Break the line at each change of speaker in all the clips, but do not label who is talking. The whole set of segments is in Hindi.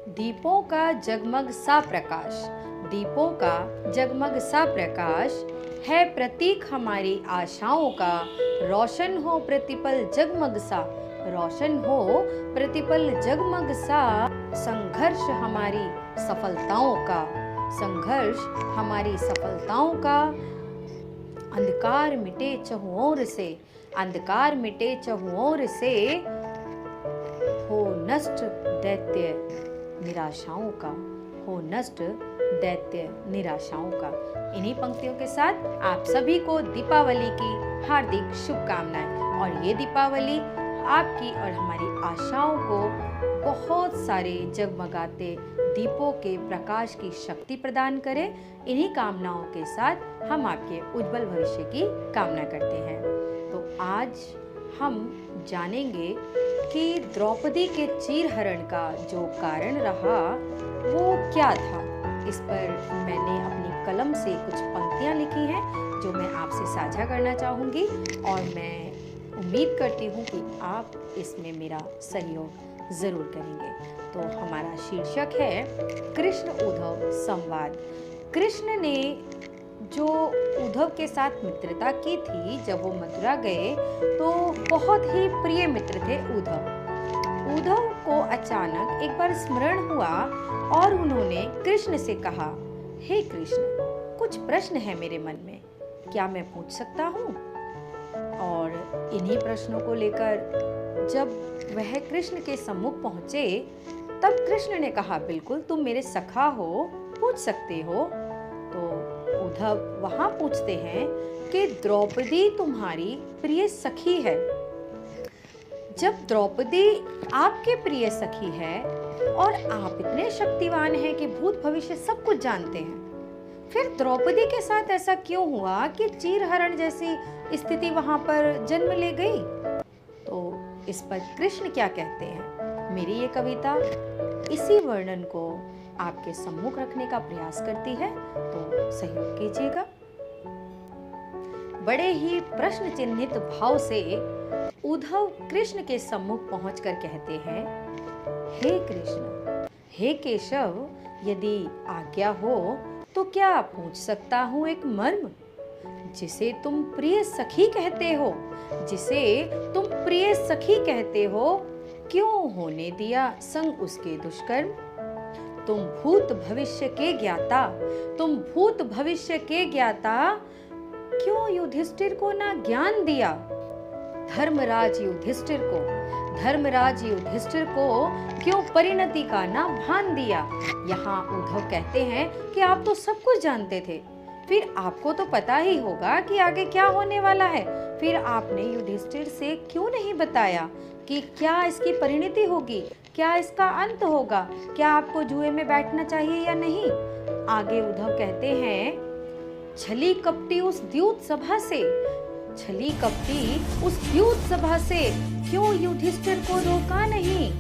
दीपों का जगमग सा प्रकाश, दीपों का जगमग सा प्रकाश है प्रतीक हमारी आशाओं का। रोशन हो प्रतिपल जगमग सा, रोशन हो प्रतिपल जगमग सा। संघर्ष हमारी सफलताओं का, संघर्ष हमारी सफलताओं का। अंधकार मिटे चहुं ओर से, अंधकार मिटे चहुं ओर से। हो नष्ट दैत्य निराशाओं का, हो नष्ट दैत्य निराशाओं का। इन्हीं पंक्तियों के साथ आप सभी को दीपावली की हार्दिक शुभकामनाएं। और ये दीपावली आपकी और हमारी आशाओं को बहुत सारे जगमगाते दीपों के प्रकाश की शक्ति प्रदान करे। इन्हीं कामनाओं के साथ हम आपके उज्जवल भविष्य की कामना करते हैं। तो आज हम जानेंगे कि द्रौपदी के चीरहरण का जो कारण रहा वो क्या था। इस पर मैंने अपनी कलम से कुछ पंक्तियां लिखी हैं जो मैं आपसे साझा करना चाहूँगी और मैं उम्मीद करती हूँ कि आप इसमें मेरा सहयोग ज़रूर करेंगे। तो हमारा शीर्षक है कृष्ण उद्धव संवाद। कृष्ण ने जो उद्धव के साथ मित्रता की थी, जब वो मथुरा गए तो बहुत ही प्रिय मित्र थे उद्धव। उद्धव को अचानक एक बार स्मरण हुआ और उन्होंने कृष्ण से कहा, हे कृष्ण, कुछ प्रश्न है मेरे मन में, क्या मैं पूछ सकता हूँ? और इन्हीं प्रश्नों को लेकर जब वह कृष्ण के सम्मुख पहुँचे तब कृष्ण ने कहा, बिल्कुल तुम मेरे सखा हो, पूछ सकते हो। तो उद्धव वहां पूछते हैं कि द्रौपदी तुम्हारी प्रिय सखी है। जब द्रौपदी आपके प्रिय सखी है और आप इतने शक्तिवान हैं कि भूत भविष्य सब कुछ जानते हैं, फिर द्रौपदी के साथ ऐसा क्यों हुआ कि चीरहरण जैसी स्थिति वहां पर जन्म ले गई? तो इस पर कृष्ण क्या कहते हैं? मेरी ये कविता इसी वर्णन को आपके सम्मुख रखने का प्रयास करती है, तो सहयोग कीजिएगा। बड़े ही प्रश्न चिन्हित भाव से उद्धव कृष्ण के सम्मुख पहुंचकर कहते हैं, हे कृष्ण, हे केशव, यदि आज्ञा हो तो क्या पूछ सकता हूँ एक मर्म? जिसे तुम प्रिय सखी कहते हो, जिसे तुम प्रिय सखी कहते हो, क्यों होने दिया संग उसके दुष्कर्म? तुम भूत भविष्य के ज्ञाता, तुम भूत भविष्य के ज्ञाता, क्यों युधिष्ठिर को ना ज्ञान दिया? धर्मराज युधिष्ठिर को, धर्मराज युधिष्ठिर को क्यों परिणति का ना भान दिया? यहाँ उद्धव कहते हैं कि आप तो सब कुछ जानते थे, फिर आपको तो पता ही होगा कि आगे क्या होने वाला है, फिर आपने युधिष्ठिर से क्यों नहीं बताया कि क्या इसकी परिणति होगी, क्या इसका अंत होगा, क्या आपको जुए में बैठना चाहिए या नहीं? आगे उद्धव कहते हैं, छली कपटी उस द्यूत सभा से, छली कपटी उस द्यूत सभा से, क्यों युधिष्ठिर को रोका नहीं?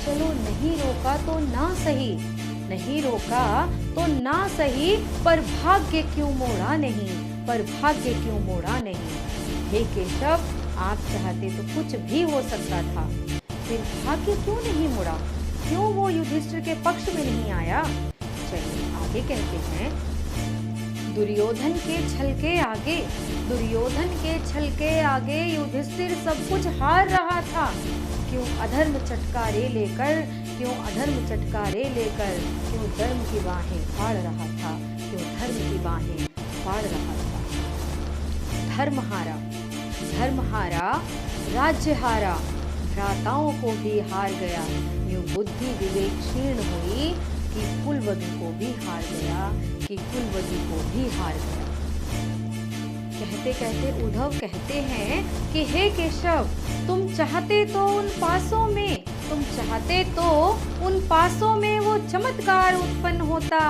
चलो नहीं रोका तो ना सही, नहीं रोका तो ना सही, पर भाग्य क्यों मोड़ा नहीं, पर भाग्य क्यों मोड़ा नहीं? हे केशव, आप चाहते तो कुछ भी हो सकता था, फिर भाग्य क्यों नहीं मुड़ा? क्यों वो युधिष्ठिर के पक्ष में नहीं आया? चलिए आगे कहते हैं, दुर्योधन के छल के आगे, दुर्योधन के छल के आगे युधिष्ठिर सब कुछ हार रहा था। क्यों अधर्म चटकारे लेकर, क्यों अधर्म चटकारे लेकर, क्यों धर्म की बाहें फाड़ रहा था, क्यों धर्म की बाहें फाड़ रहा था? धर्म हारा, धर्म हारा, राज्य हारा, भ्राताओं को भी हार गया। यूं बुद्धि विवेक क्षीण हुई कि कुलवधु को भी हार गया, कि कुलवधु को भी हार गया। कहते कहते उद्धव कहते हैं कि हे केशव, तुम चाहते तो उन पासों में, तुम चाहते तो उन पासों में वो चमत्कार उत्पन्न होता,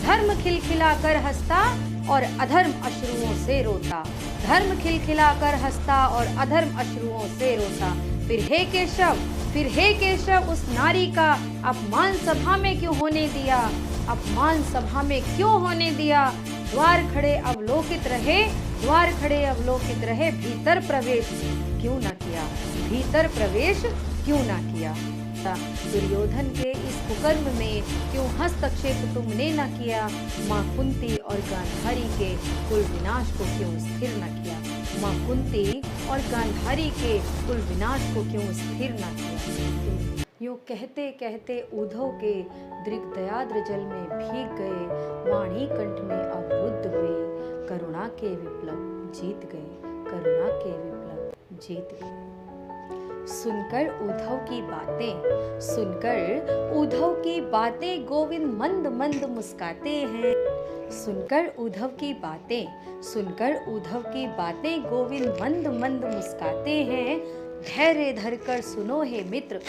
धर्म खिलखिलाकर हंसता और अधर्म अश्रुओं से रोता, धर्म खिलखिलाकर हंसता और अधर्म अश्रुओं से रोता। फिर हे केशव, फिर हे केशव, उस नारी का अपमान सभा में क्यों होने दिया, अपमान सभा में क्यों होने दिया? द्वार खड़े अवलोकित रहे, द्वार खड़े अवलोकित रहे, भीतर प्रवेश क्यों न किया, भीतर प्रवेश क्यों न किया? होता, दुर्योधन के इस कुकर्म में क्यों हस्तक्षेप तुमने न किया, माँ कुंती और गांधारी के कुल विनाश को क्यों स्थिर न किया, माँ कुंती और गांधारी के कुल विनाश को क्यों स्थिर न किया। यूँ कहते कहते उद्धव के दृग्दयाद्र जल में भीग गए, वाणी कंठ में अवरुद्ध हुए, करुणा के विप्लव जीत गए, करुणा के विप्लव जीत गए। सुनकर उद्धव की बातें गोविंद मंद मंद मुस्काते हैं। सुनकर उद्धव की बातें गोविंद मंद मंद मुस्काते हैं। धैर्य धरकर सुनो हे मित्र,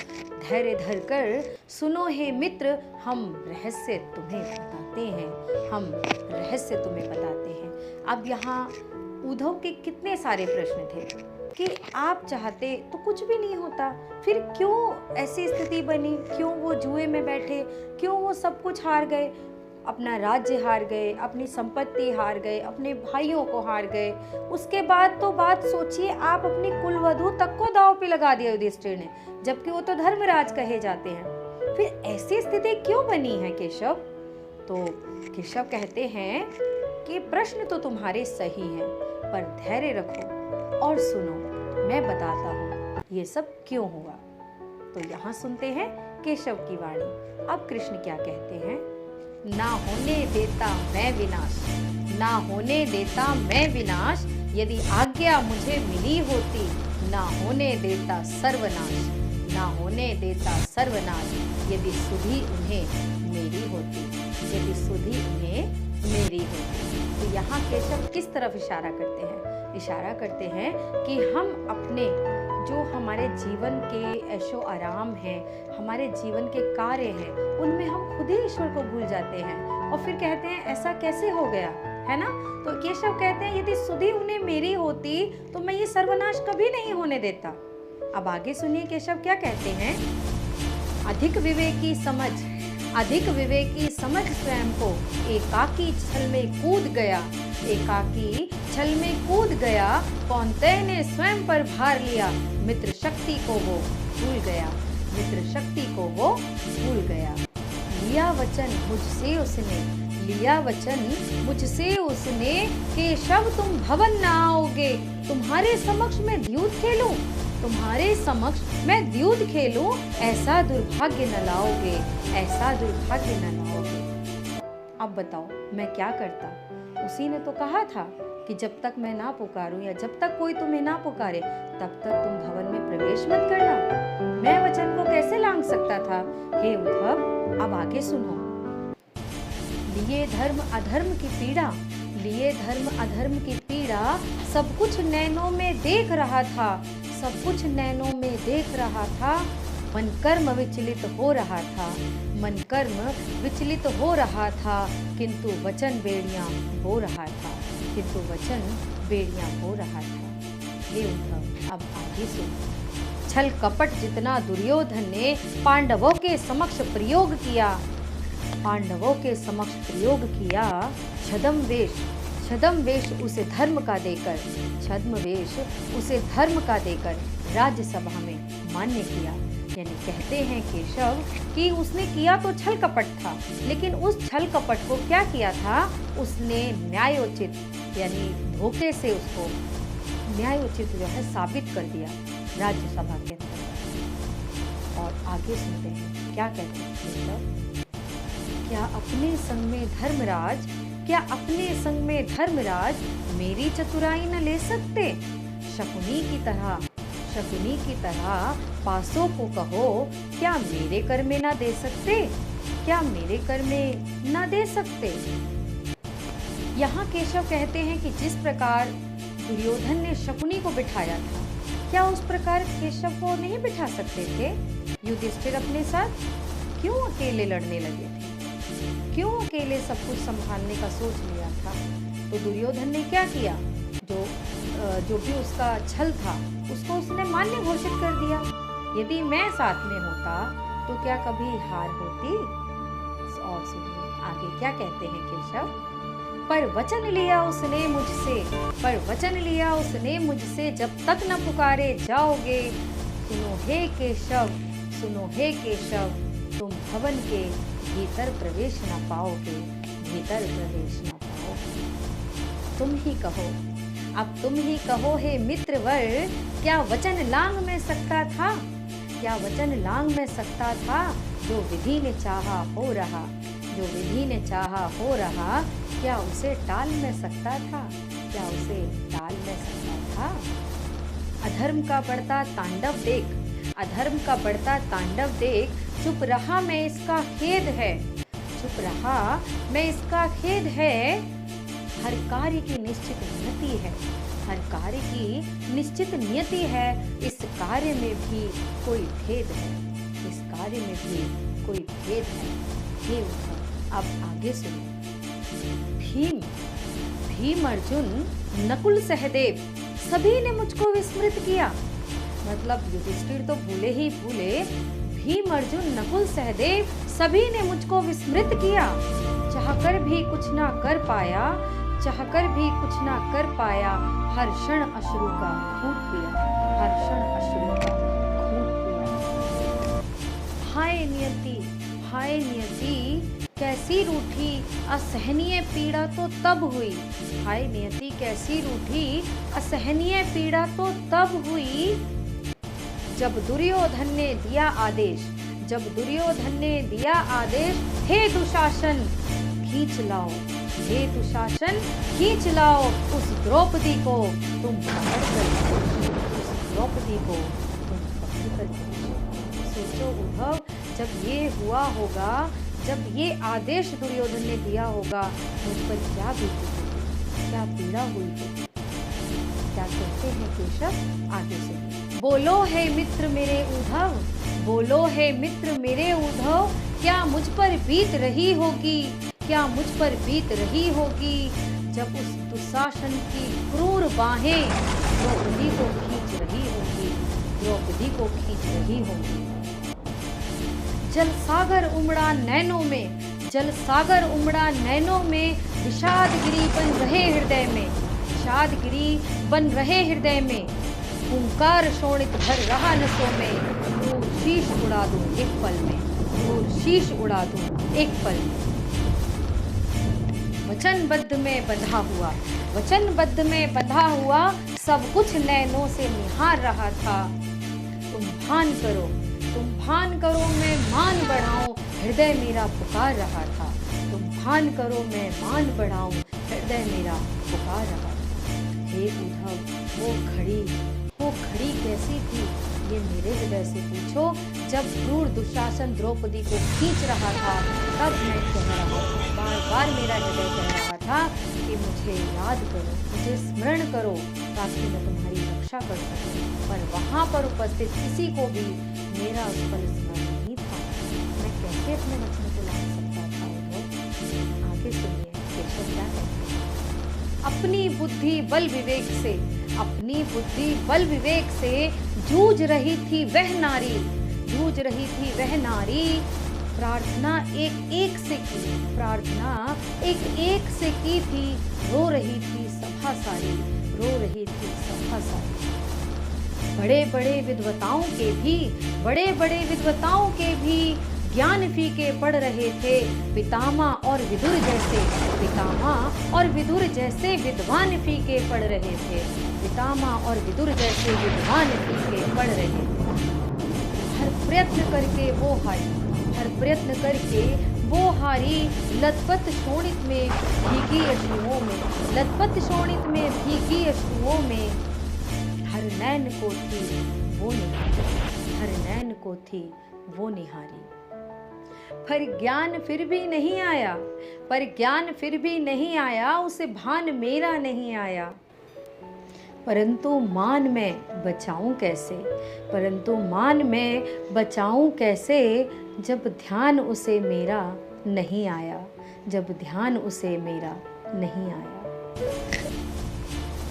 धैर्य धरकर सुनो हे मित्र, हम रहस्य तुम्हें बताते हैं, हम रहस्य तुम्हें बताते हैं। अब यहाँ उद्धव के कितने सारे प्रश्न थे कि आप चाहते तो कुछ भी नहीं होता, फिर क्यों ऐसी स्थिति बनी, क्यों वो जुए में बैठे, क्यों वो सब कुछ हार गए, अपना राज्य हार गए, अपनी संपत्ति हार गए, अपने भाइयों को हार गए। उसके बाद तो बात सोचिए, आप अपनी कुलवधू तक को दांव पे लगा दिया युधिष्ठिर ने, जबकि वो तो धर्मराज कहे जाते हैं। फिर ऐसी स्थिति क्यों बनी है केशव? तो केशव कहते हैं कि प्रश्न तो तुम्हारे सही हैं, पर धैर्य रखो और सुनो, मैं बताता हूँ ये सब क्यों हुआ। तो यहाँ सुनते हैं केशव की वाणी। अब कृष्ण क्या कहते हैं? ना होने देता मैं विनाश, ना होने देता मैं विनाश, यदि आज्ञा मुझे मिली होती, ना होने देता सर्वनाश, ना होने देता सर्वनाश, यदि सुधि उन्हें मेरी होती, यदि सुधि उन्हें मेरी होती। तो यहाँ केशव किस तरफ इशारा करते हैं? इशारा करते हैं कि हम अपने जो हमारे जीवन के ऐशो आराम हैं, हमारे जीवन के कार्य हैं, उनमें हम खुद ही ईश्वर को भूल जाते हैं और फिर कहते हैं ऐसा कैसे हो गया, है ना। तो केशव कहते हैं यदि सुधि उन्हें मेरी होती तो मैं ये सर्वनाश कभी नहीं होने देता। अब आगे सुनिए केशव क्या कहते हैं। अधिक विवेकी समझ स्वयं को एकाकी छल में कूद गया, एकाकी छल में कूद गया, कौन्तेय ने स्वयं पर भार लिया, मित्र शक्ति को वो भूल गया, मित्र शक्ति को वो भूल गया। लिया वचन मुझसे उसने, लिया वचन मुझसे उसने, केशव तुम भवन न आओगे, तुम्हारे समक्ष मैं द्यूत खेलूं, तुम्हारे समक्ष मैं द्यूत खेलूं, ऐसा दुर्भाग्य न लाओगे, ऐसा दुर्भाग्य न लाओगे। अब बताओ मैं क्या करता? उसी ने तो कहा था कि जब तक मैं ना पुकारूं या जब तक कोई तुम्हें ना पुकारे तब तक तुम भवन में प्रवेश मत करना। मैं वचन को कैसे लांघ सकता था? हे उद्धव, अब आगे सुनो। लिए धर्म अधर्म की पीड़ा, लिए धर्म अधर्म की पीड़ा, सब कुछ नैनों में देख रहा था, सब कुछ नैनों में देख रहा था, मन कर्म विचलित हो रहा था, मन कर्म विचलित हो रहा था, किंतु वचन बेड़ियां बो रहा था, किंतु वचन बेड़ियां बो रहा था। हे उद्धव, अब आगे सुनो। छल कपट जितना दुर्योधन ने पांडवों के समक्ष प्रयोग किया, पांडवों के समक्ष प्रयोग किया, छद्म वेश उसे धर्म का देकर, छद्म वेश उसे धर्म का देकर राज्यसभा में मान्य किया। यानी कहते हैं केशव कि उसने किया तो छल कपट था, लेकिन उस छल कपट को क्या किया था? उसने न्यायोचित यानी धोखे से उसको न्यायोचित जो है साबित कर दिया राज्यसभा के अंदर। और आगे सुनते हैं क्या कहते हैं केशव। क्या अपने संग में धर्मराज, क्या अपने संग में धर्मराज मेरी चतुराई न ले सकते? शकुनी की तरह पासों को कहो, क्या मेरे कर में ना दे सकते? क्या मेरे कर में ना दे सकते? यहाँ केशव कहते हैं कि जिस प्रकार दुर्योधन ने शकुनी को बिठाया था, क्या उस प्रकार केशव को नहीं बिठा सकते थे? युधिष्ठिर अपने साथ क्यों अकेले लड़ने लगे थे? क्यों अकेले सब कुछ संभालने का सोच लिया था? तो दुर्योधन ने क्या किया? जो भी उसका छल था उसको उसने मान्य घोषित कर दिया। यदि मैं साथ में होता तो क्या कभी हार होती? और सुनिए आगे क्या कहते हैं केशव। पर वचन लिया उसने मुझसे, जब तक न पुकारे जाओगे। सुनो हे केशव, तुम भवन के भीतर प्रवेश न पाओगे, भीतर प्रवेश न पाओगे। तुम ही कहो, अब तुम ही कहो हे मित्रवर, क्या वचन लांग में सकता था, क्या वचन लांग में सकता था, जो विधि ने चाहा हो रहा, जो विधि ने चाहा हो रहा, क्या उसे टाल में सकता था, क्या उसे टाल में सकता था। अधर्म का बढ़ता तांडव देख, अधर्म का बढ़ता तांडव देख, चुप रहा मैं इसका खेद है, चुप रहा मैं इसका खेद है। हर कार्य की निश्चित नियति है, हर कार्य की निश्चित नियति है, इस कार्य में भी कोई भेद है, इस कार्य में भी कोई भेद है। हे उद्धव, अब आगे सुनो। भीम, भीम अर्जुन नकुल सहदेव सभी ने मुझको विस्मृत किया। मतलब युधिष्ठिर तो भूले ही भूले, भीम अर्जुन नकुल सहदेव सभी ने मुझको विस्मृत किया। चाहकर भी कुछ ना कर पाया, चाहकर भी कुछ ना कर पाया, हर क्षण अश्रु का घूंट पिया, हर क्षण अश्रु का घूंट पिया। हाय नियति, हाय नियति कैसी रूठी, असहनीय पीड़ा तो तब हुई। हाय नियति कैसी रूठी, असहनीय पीड़ा तो तब हुई, जब दुर्योधन ने दिया आदेश, जब दुर्योधन ने दिया आदेश, हे दुशासन खींच लाओ, हे दुशासन खींच लाओ उस द्रौपदी को तुम पकड़ कर, उस द्रौपदी को तुम पकड़ कर। सोचो उद्धव, जब ये हुआ होगा, जब ये आदेश दुर्योधन ने दिया होगा, मुझ पर क्या बीती होगी, क्या पीड़ा हुई होगी। क्या कहते हैं केशव, आगे सुनिए। बोलो हे मित्र मेरे उद्धव, बोलो हे मित्र मेरे उद्धव, क्या मुझ पर बीत रही होगी, क्या मुझ पर बीत रही होगी, जब उस दुशासन की क्रूर बाहें द्रौपदी को खींच रही होगी, द्रौपदी को खींच रही होगी। जल सागर उमड़ा नैनों में, जल सागर उमड़ा नैनों में, विषाद गिरी बन रहे हृदय में, विषाद गिरी बन रहे हृदय में, हुंकार शोणित भर रहा नसों में, दूर शीश उड़ा दूं एक पल में, दूर शीश उड़ा दूं एक पल में। वचनबद्ध में बंधा हुआ, वचनबद्ध में बंधा हुआ, सब कुछ नैनों से निहार रहा था। तुम भान करो, तुम भान करो मैं मान बढ़ाऊं, हृदय मेरा पुकार रहा था। तुम भान करो मैं मान बढ़ाऊं, हृदय मेरा पुकार रहा था। हे उद्धव, वो घड़ी कैसी थी, ये मेरे हृदय से पूछो। जब क्रूर दुशासन द्रौपदी को खींच रहा था, तब मैं कह रहा हूँ, बार बार मेरा हृदय कह रहा था कि मुझे याद करो, मुझे स्मरण करो, ताकि मैं तुम्हारी रक्षा कर सकूं। पर वहाँ पर उपस्थित किसी को भी मेरा उस पल स्मरण नहीं था। मैं कैसे अपने वचन को ला सकता था उद्धव। आगे सुनिए केशव क्या कहते हैं। अपनी बुद्धि बल विवेक से, अपनी बुद्धि बल विवेक से जूझ रही थी वह नारी, जूझ रही थी वह नारी। प्रार्थना एक एक से की, प्रार्थना एक एक से की थी, रो रही थी सभा सारी, रो रही थी सभा सारी। बड़े बड़े विद्वताओं के भी, बड़े बड़े विद्वताओं के भी ज्ञान फीके पड़ रहे थे। पितामह और विदुर जैसे, पितामह और विदुर जैसे विद्वान फीके पड़ रहे थे। पितामह और विदुर जैसे विद्वान फीके पड़ रहे थे। हर प्रयत्न करके वो हारी, हर प्रयत्न करके वो हारी। लतपत शोणित में भीगी अश्रुओं में, लतपत शोणित में भीगी अश्रुओं में, हर नैन को थी वो निहारी, हर नैन को थी वो निहारी। पर ज्ञान फिर भी नहीं आया, पर ज्ञान फिर भी नहीं आया, उसे भान मेरा नहीं आया। परंतु मान मैं बचाऊं कैसे, परंतु मान मैं बचाऊं कैसे, जब ध्यान उसे मेरा नहीं आया, जब ध्यान उसे मेरा नहीं आया।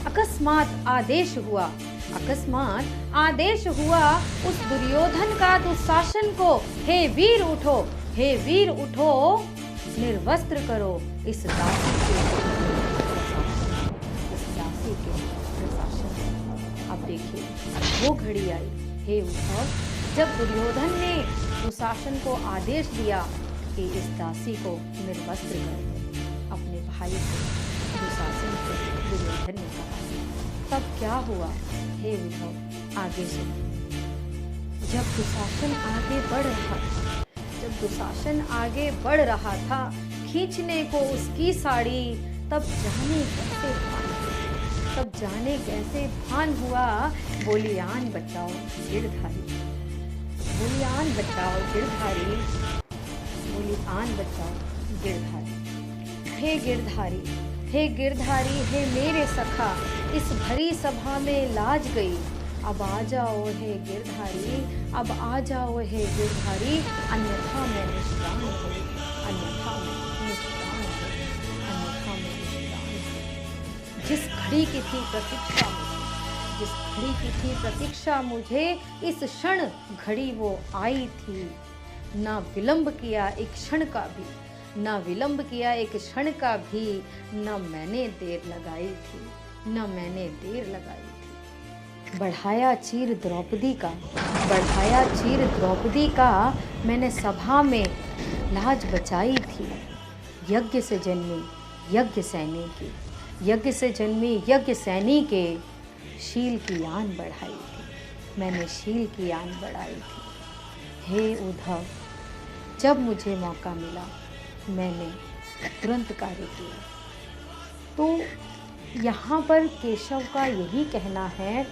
अकस्मात आदेश हुआ, अकस्मात आदेश हुआ उस दुर्योधन का दुशासन को, हे वीर उठो, हे वीर उठो, निर्वस्त्र करो इस दासी के, इस दासी के प्रशासन। अब देखिए वो घड़ी आई, हे उद्धव जब दुर्योधन ने दुशासन को आदेश दिया कि इस दासी को निर्वस्त्र कर दो, अपने भाई को दुशासन को दुर्योधन ने कहा, तब क्या हुआ हे उद्धव, आगे सुनो। जब दुशासन आगे बढ़ रहा था खींचने को उसकी साड़ी, तब जाने कैसे भान हुआ, बोली आन बचाओ गिरधारी, बोली आन बचाओ गिरधारी, बोली आन बचाओ गिरधारी। हे गिरधारी, हे मेरे सखा, इस भरी सभा में लाज गई, अब आ जाओ हे गिरधारी, अब आ जाओ हे गिरधारी, अन्यथा मैं निष्प्राण हो, अन्यथा मैं निष्प्राण हो, अन्यथा मैं निष्प्राण हो। जिस घड़ी की थी प्रतीक्षा मुझे, इस क्षण घड़ी वो आई थी, ना विलंब किया एक क्षण का भी, ना विलंब किया एक क्षण का भी, न मैंने देर लगाई थी। बढ़ाया चीर द्रौपदी का मैंने सभा में लाज बचाई थी। यज्ञ से जन्मी यज्ञ सैनी के शील की आन बढ़ाई थी, मैंने शील की आन बढ़ाई थी। हे उद्धव, जब मुझे मौका मिला मैंने तुरंत कार्य किया। तो यहाँ पर केशव का यही कहना है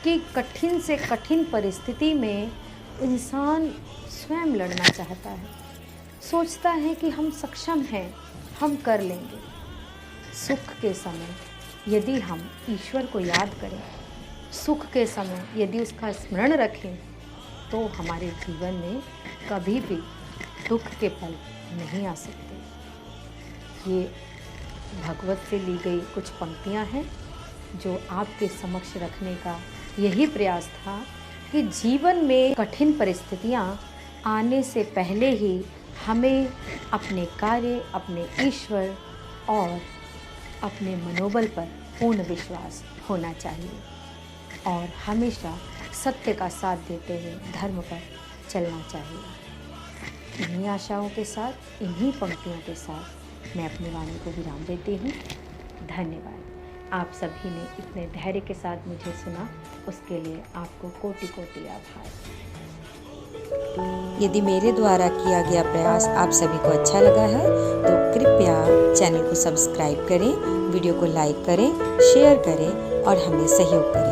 कि कठिन से कठिन परिस्थिति में इंसान स्वयं लड़ना चाहता है, सोचता है कि हम सक्षम हैं, हम कर लेंगे। सुख के समय यदि हम ईश्वर को याद करें, सुख के समय यदि उसका स्मरण रखें, तो हमारे जीवन में कभी भी दुख के पल नहीं आ सकते। ये भगवत से ली गई कुछ पंक्तियाँ हैं जो आपके समक्ष रखने का यही प्रयास था कि जीवन में कठिन परिस्थितियाँ आने से पहले ही हमें अपने कार्य, अपने ईश्वर और अपने मनोबल पर पूर्ण विश्वास होना चाहिए और हमेशा सत्य का साथ देते हुए धर्म पर चलना चाहिए। इन्हीं आशाओं के साथ, इन्हीं पंक्तियों के साथ मैं अपनी वाणी को विराम देती हूँ। धन्यवाद। आप सभी ने इतने धैर्य के साथ मुझे सुना, उसके लिए आपको कोटि कोटि आभार।
यदि मेरे द्वारा किया गया प्रयास आप सभी को अच्छा लगा है तो कृपया चैनल को सब्सक्राइब करें, वीडियो को लाइक करें, शेयर करें और हमें सहयोग करें।